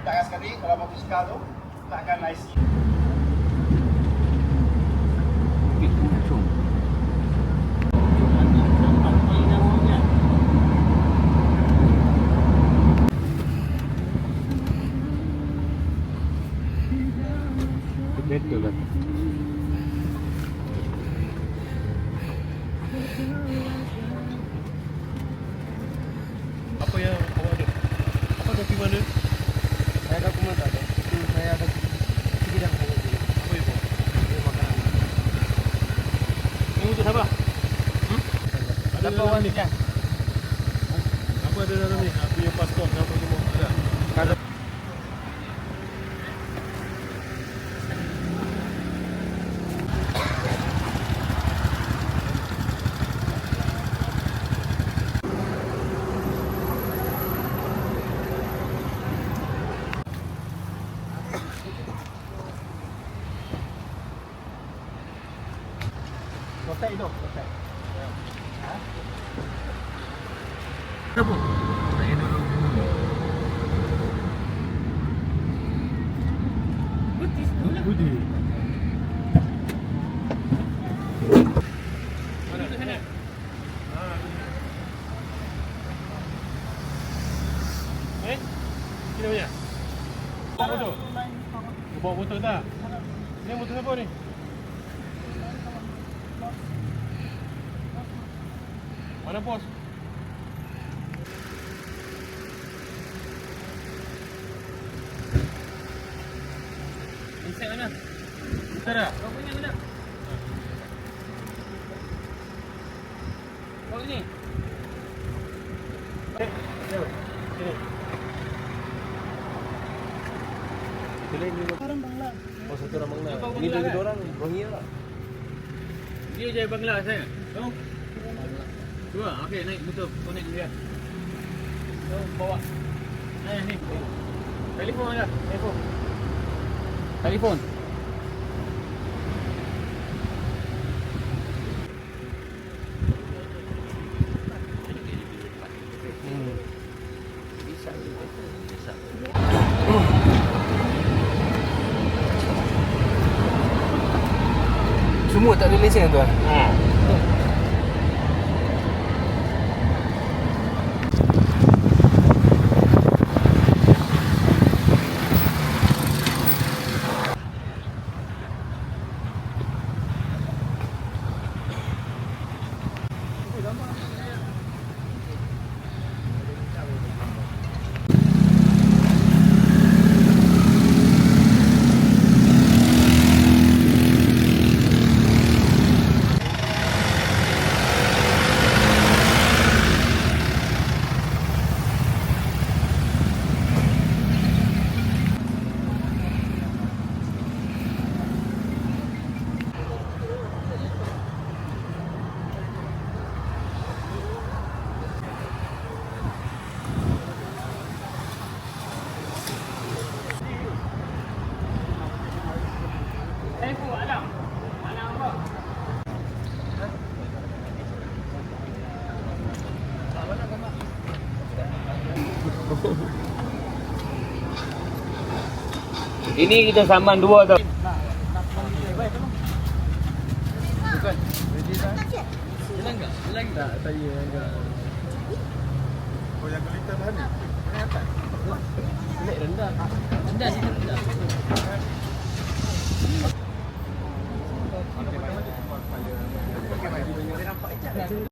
letakkan sekali. Kalau motosikal tu, letakkan IC. Betul kan? Apa yang awak ada? Apa dokumen dia? Saya dokumen tak ada. Itu saya ada sekitar saya itu. Apa itu? Itu makanan. Ini untuk siapa? Ada Siapa dalam ni? wanita? Apa ada dalam ni? Aku punya pasport apa semua ada? Ada. Selesai itu, selesai. Kenapa? Saya dulu. Budi. Mana di sana? Sini punya. Bawa foto. Bawa foto tak? Ini motor siapa ni? Mana bos? Insek mana? Insek dah? Kau punya mana? Kau ni? Sini. Orang Bangla. Oh, satu orang Bangla. Ini Ini dua dua orang Rohingya lah. Dia je Bangla saya. Tahu? Dua. Okey, naik motor. Kau naik dia. Tahu bawa. Ni. Telefon ada. Telefon. Telefon. Semua tak ada lesen tuan. Ini kita saman dua tau. Bukan. Jalan enggak? Jalan enggak? Saya enggak. Oh, yang kelihatan tadi. Ini atas. Naik rendah. Rendah sini rendah.